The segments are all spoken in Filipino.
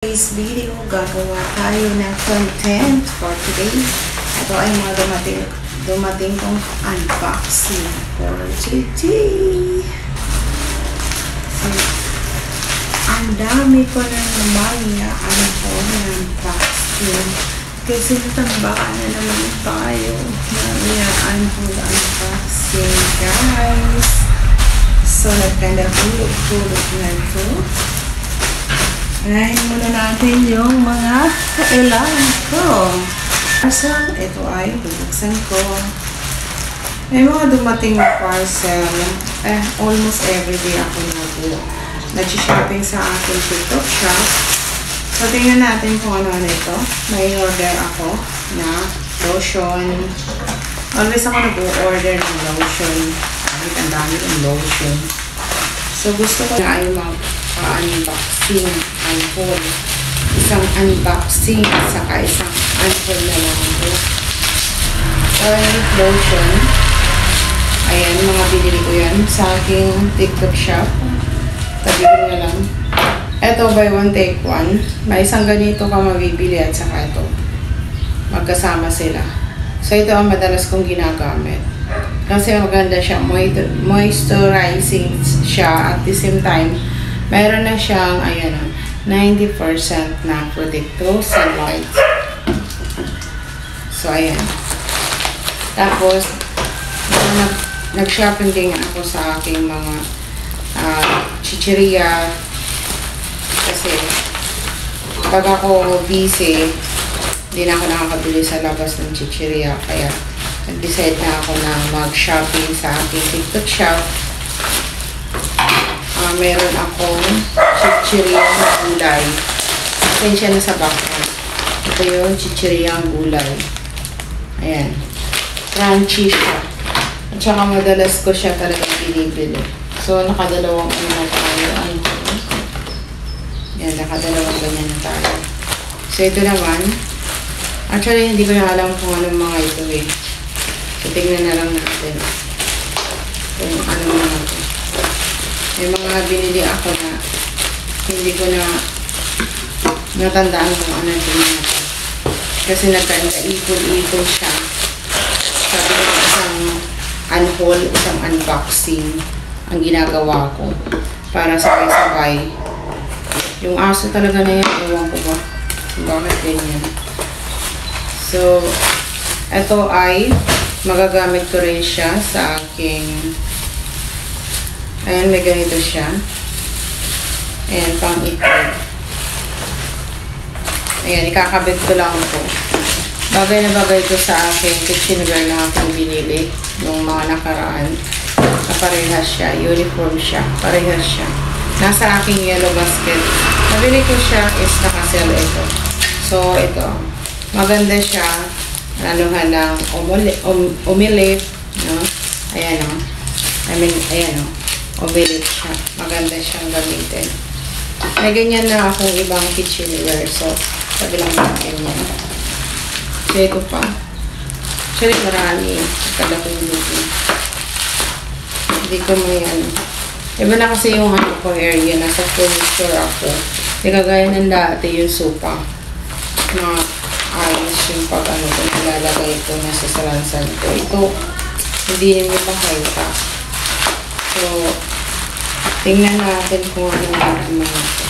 Today's video, gagawa tayo ng content for today. Ito ay mga dumating kong unboxing for today. So, ang dami ko na naman unboxing. Kasi natambakan na naman tayo na unboxing, guys. So, nagkanda-hulog-hulog na ito. Unahin muna natin yung mga kailangan ko. Parcel, ito ay bubuksan ko. May mga dumating na parcel. Almost everyday ako nag-shopping sa aking TikTok shop. So, tingnan natin kung ano ito. May order ako na lotion. Always ako nag-order ng lotion. Kahit ang dami ng lotion. So, gusto ko na ay mag-unboxing unhaul. Isang unboxing at saka isang unhaul na lang ito. Toilet lotion. Ayan, mga binili ko yan sa aking TikTok shop. Tabi ko na lang. Ito, buy one, take one. May isang ganito ka mabibili at saka ito. Magkasama sila. So, ito ang madalas kong ginagamit. Kasi maganda siya, moisturizing siya at the same time, meron na siyang, ayan, 90% na protect to sunlight. So, ayan. Tapos, nag-shopping din ako sa aking mga chichirya. Kasi, pag ako busy, hindi na ako nakakabili sa labas ng chichirya. Kaya, nag-decide na ako na mag-shopping sa aking TikTok shop. Meron akong chichiriyang gulay. Pasensya na sa background. Ito yung chichiriyang gulay. Ayan. Crunchy siya. At saka madalas ko siya talagang binibili. So, nakadalawang ano na tayo. Ayan, nakadalawang ganyan na tayo. So, ito naman. Actually, hindi ko na alam kung anong mga ito eh. So, tingnan na lang natin kung ano mga ito. May mga binili ako na hindi ko na natandaan kung ano ito na ito. Kasi nagkanda-ipon-ipon siya. Sabi ko isang unhaul, isang unboxing ang ginagawa ko para sabay-sabay. Yung aso talaga na yan, ewan ko ba bakit ganyan. So, ito ay magagamit ko rin siya sa aking, ayan, may ganito siya. Ayan, pang itlog. Ayan, ikakabit ko lang ito. Bagay na bagay ko sa aking kitchenware na aking binili nung mga nakaraan. Parehas siya, uniform siya, parehas siya. Nasa aking yellow basket. Nabili ko siya is nakasell ito. So, ito. Maganda siya. Anuhan ng umilit, no? Ayan o. Ayan o. Umilit siya. Maganda siyang gamitin. May ganyan na akong ibang kitchenware. So, sabi lang natin yan. So, ito pa. Actually, marami. Kalakong luto. Hindi ko may ano. Iba na kasi yung ano ko area. Nasa furniture ako. Hindi kagaya ng dati yung sopa. Ayos yung pag ano ko nilalagay ko na sa salansan ko. Ito, hindi nyo makita. So, tingnan natin kung ano natin mga ito.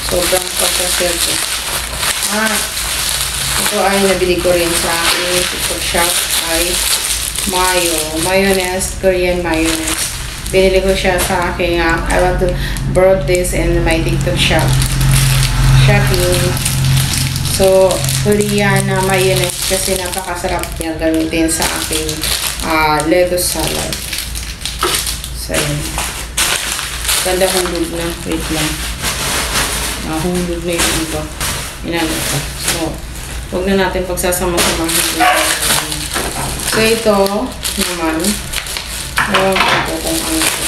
Sobrang pagkasel ko. Ito ay nabili ko rin sa aking TikTok shop ay mayonnaise, Korean mayonnaise. Binili ko siya sa aking, I want to brought this in my TikTok shop. Shopping. So, Korean na mayonnaise kasi napakasarap niya gamitin sa aking lettuce salad. So, yun. Ganda hulog na. Wait lang. Hulog na yung iba. Inano ko. So, huwag na natin pagsasama-samahin. So, ito naman. Ewan ko kung ano ito.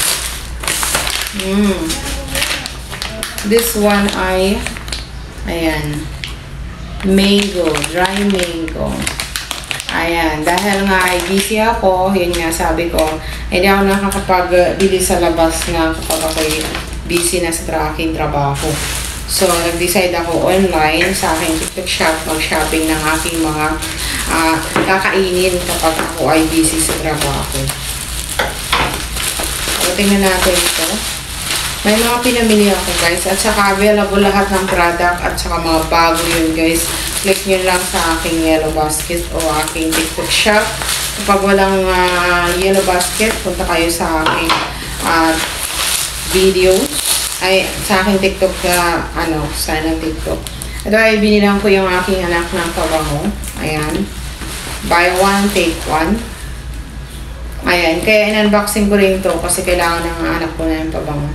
This one ay ayan. Mango, dry mango. Ayan, dahil nga ay busy ako, yun nga sabi ko, hindi ako nakakapagbili sa labas na kapag ako'y busy na sa aking trabaho. So, nag-decide ako online sa aking TikTok shop, mag-shopping ng aking mga kakainin kapag ako ay busy sa trabaho. So, tingnan natin ito. May mga pinamili ako guys, at saka available lahat ng product at saka mga bago yun guys. Click nyo lang sa aking yellow basket o aking TikTok shop. Kapag walang yellow basket, punta kayo sa aking video. Ay, sa aking TikTok sana TikTok. Ito ay binilang ko yung aking anak ng pabango. Ayan. Buy one, take one. Ayan. Kaya in-unboxing ko rin to kasi kailangan ng anak ko na yung pabango.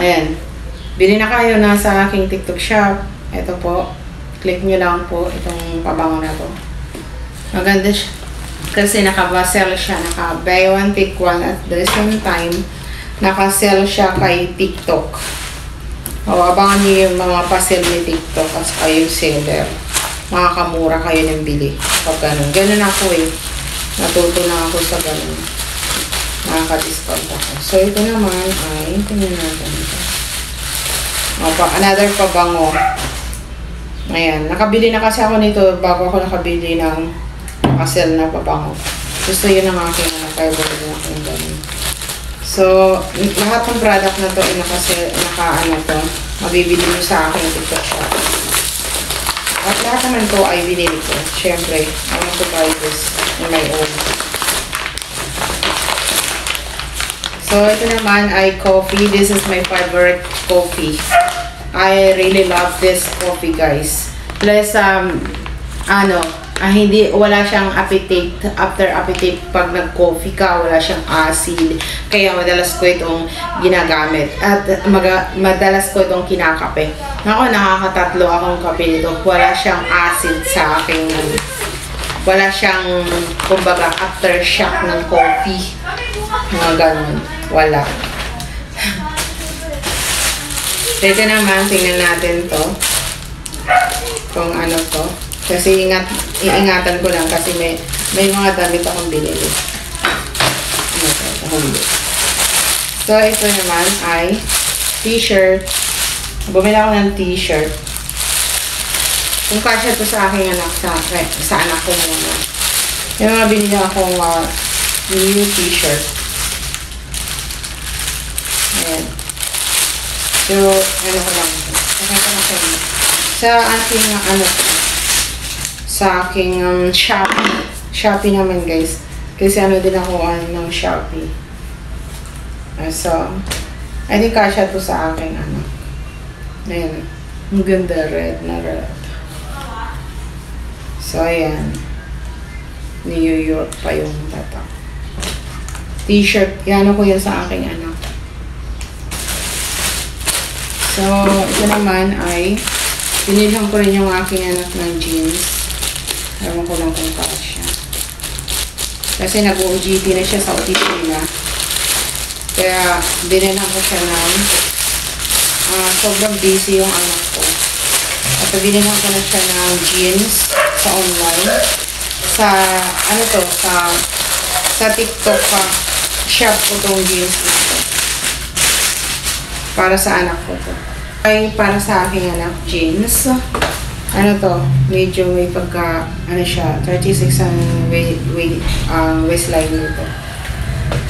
Ayan. Bili na kayo na sa aking TikTok shop. Ito po. Click nyo lang po itong pabango na to. Maganda siya. Kasi naka-sell siya. Naka-buy one, take one at the same time. Naka-sell siya kay TikTok. O, abangan niyo yung mga pa-sell ni TikTok at saka yung seller. Makakamura kayo ng bili. Pag ganun. Ganun ako eh. Natuto na ako sa ganun. Nakaka-discount ako. So, ito naman ay, tingnan natin ito. O, another pabango. Ayan. Nakabili na kasi ako nito bago ako nakabili ng naka-sell na pabango. Gusto yun ang aking kaya bumili na ako ng ganun. So, lahat ng product na to ay mabibili nyo sa aking TikTok shop. At lahat naman to ay binili ko. Siyempre, I want to buy this on my own. So, ito naman ay coffee. This is my favorite coffee. I really love this coffee, guys. Plus, wala siyang appetite, after appetite pag nag-coffee ka, wala siyang acid. Kaya madalas ko itong ginagamit. At madalas ko itong kinakape. Ako, nakakatatlo akong kape nito. Wala siyang acid sa aking, wala siyang, kumbaga, aftershock ng coffee. Mga ganun. Wala. Dito naman, tingnan natin to. Kung ano to. Kasi iingatan ko lang kasi may mga damit akong binili. So, ito naman ay t-shirt. Bumili ako ng t-shirt. Kung kasya to sa aking anak, sa anak ko muna. Yung mga binili akong new t-shirt. Ayan. So, ano ko lang. Sa aking sa aking Shopee. Shopee naman guys. Kasi din ako ng Shopee. So, I think kasya to sa aking Ayan. Ang ganda. Red na red. So, ayan. New York pa yung tatak. T-shirt. Yan ko yan sa aking anak. So, ito naman ay binilhan ko rin yung aking anak ng jeans. Ewan ko lang kung kasya. Kasi nag-OJT na siya sa opisina. Kaya, binilhan ko siya ng sobrang busy yung anak ko. At binilhan ko na siya ng jeans sa online. Sa TikTok shop ko tong jeans na to. Para sa anak ko to. Ay, para sa aking anak, jeans. Medyo may pagka, siya, 36 ang waistline nito.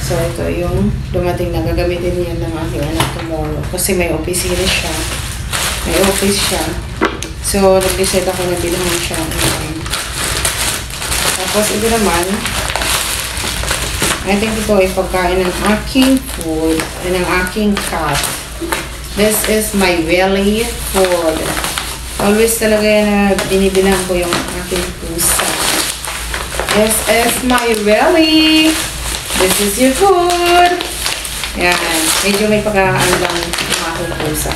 So, ito yung dumating na gagamitin niya ng aking anak tomorrow. Kasi may opisina siya. May office siya. So, nag-decide ako na bilhan siya. Tapos, ito naman, I think ito ay pagkain ng aking food and ng aking cat. This is my belly food. Always talaga yan na binibilang ko yung aking pusa. This is my belly. This is your food. Yan. Medyo may pagkaan lang yung aking pusa.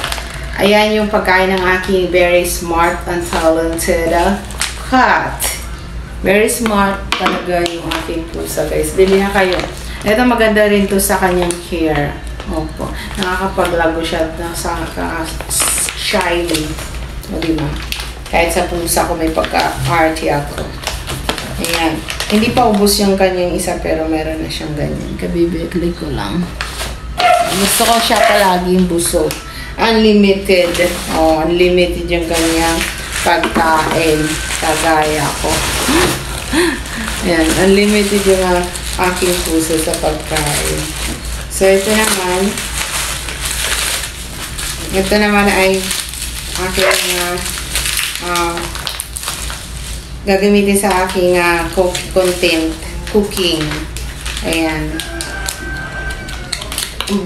Ayan yung pagkain ng aking very smart and talented cat. Very smart talaga yung aking pusa, guys. Bili na kayo. Ito maganda rin to sa kanyang hair. Opo. Nakakapaglago siya sa shiny. O, diba? Kahit sa pusa ko may pagka-arty ako. Ayan. Hindi pa ubos yung kanyang isa pero meron na siyang ganyan. Kabibigli ko lang. Gusto ko siya palaging busog. Unlimited. Oh, unlimited yung kanyang pagkain. Kagaya ko. Ayan, unlimited yung aking puso sa pagkain. So, ito naman ay aking gagamitin sa aking content, cooking. Ayan.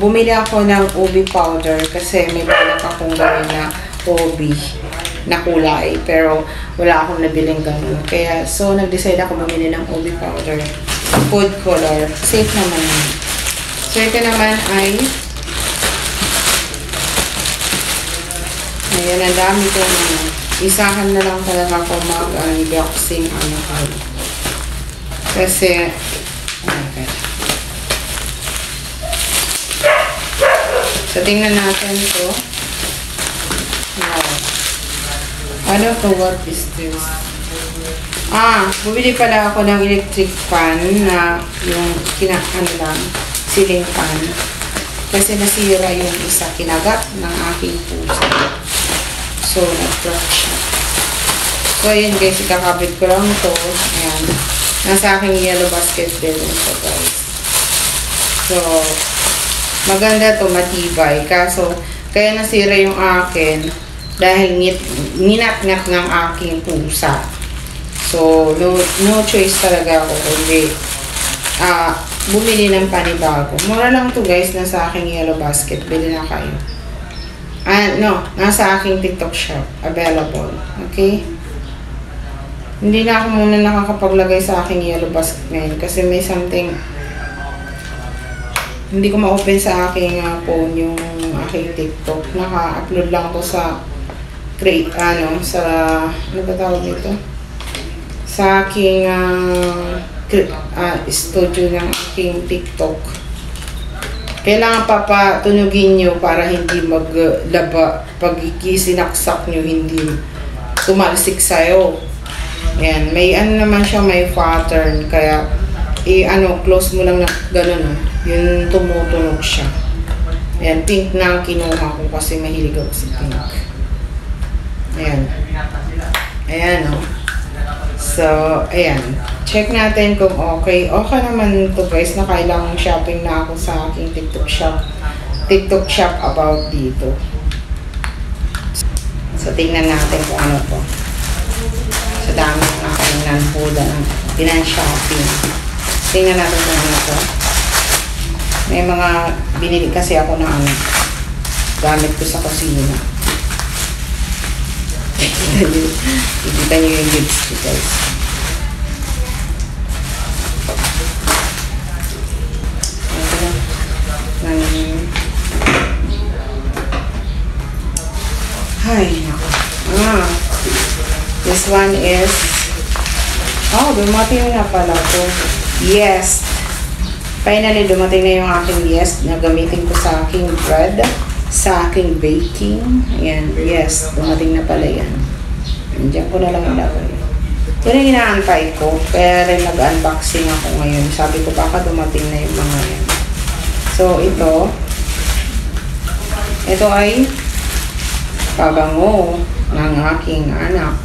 Bumili ako ng ubi powder kasi may balak akong gawin na ubi na kulay. Pero wala akong nabiling ganun. Kaya, so, nag-decide ako bumili ng ubi powder. Food color. Safe naman yun. So, ito naman ay ayan, ang dami ko na. Isahan na lang talaga ako mag-unboxing kasi okay. So, tingnan natin ito. Wow. Ano to? What is this? Bumili pala ako ng electric fan na yung ceiling fan. Kasi nasira yung isa kinagat ng aking puso. So, nag-crack siya. So, ayan guys, ikakabit ko lang ito. Ayan. Nasa aking yellow basket din ito guys. So, maganda to, matibay. Kaso, kaya nasira yung akin dahil ninat-ngat ng aking pusa. So, no choice talaga ako kundi bumili ng panibago. Mura lang to guys, nasa aking yellow basket. Bili na kayo. Nasa aking TikTok shop. Available. Okay? Hindi na ako muna nakakapaglagay sa aking yellow basket ngayon kasi may something hindi ko ma-open sa aking phone yung aking TikTok. Naka-upload lang ko sa ano ba tawag dito? Sa aking studio ng aking TikTok. Kailangan papatunugin nyo para hindi maglaba. Pag ikisinaksak nyo, hindi tumalsik sa'yo. Ayan. May naman siya, may pattern. Kaya, close mo lang na gano'n. Yun, tumutunog siya. Ayan, pink na kinuha ko kasi mahilig ako sa pink. Ayan. Ayan, So, ayan. Check natin kung okay. Okay naman ito guys, nakailang shopping na ako sa aking TikTok shop about dito. So, tingnan natin kung ano to. Sa dami ng aking nanpuda ng pinan-shopping. Tingnan natin kung ano to. May mga binili kasi ako na gamit ko sa kusina. Ikita nyo yung lipstick guys. Ay, nako. This one is dumating na pala to. Yes. Finally, dumating na yung aking yes na gamitin ko sa aking bread, sa aking baking. Ayan, yes. Dumating na pala yan. Diyan ko na lang ilagay. Yan ang inaantay ko. Kaya rin nag-unboxing ako ngayon. Sabi ko baka dumating na yung mga yan. So, ito ay pabango ng aking anak.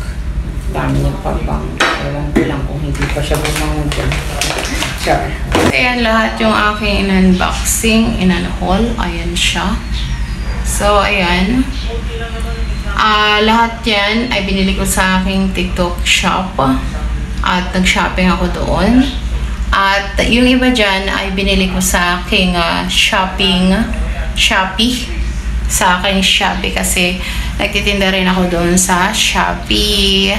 Dami ng pabango. Ewan ko lang kung hindi pa siya bumango dyan. Sure. Ayan lahat yung aking in-unboxing, in-unhaul. Ayan siya. So, ayan. Lahat yan ay binili ko sa aking TikTok shop. At nag-shopping ako doon. At yung iba dyan ay binili ko sa aking Shopee. Sa aking Shopee kasi nagtitinda rin ako doon sa Shopee.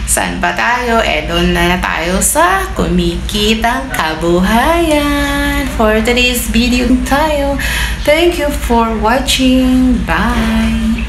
Saan ba tayo? Doon na tayo sa kumikitang kabuhayan. For today's video tayo. Thank you for watching. Bye!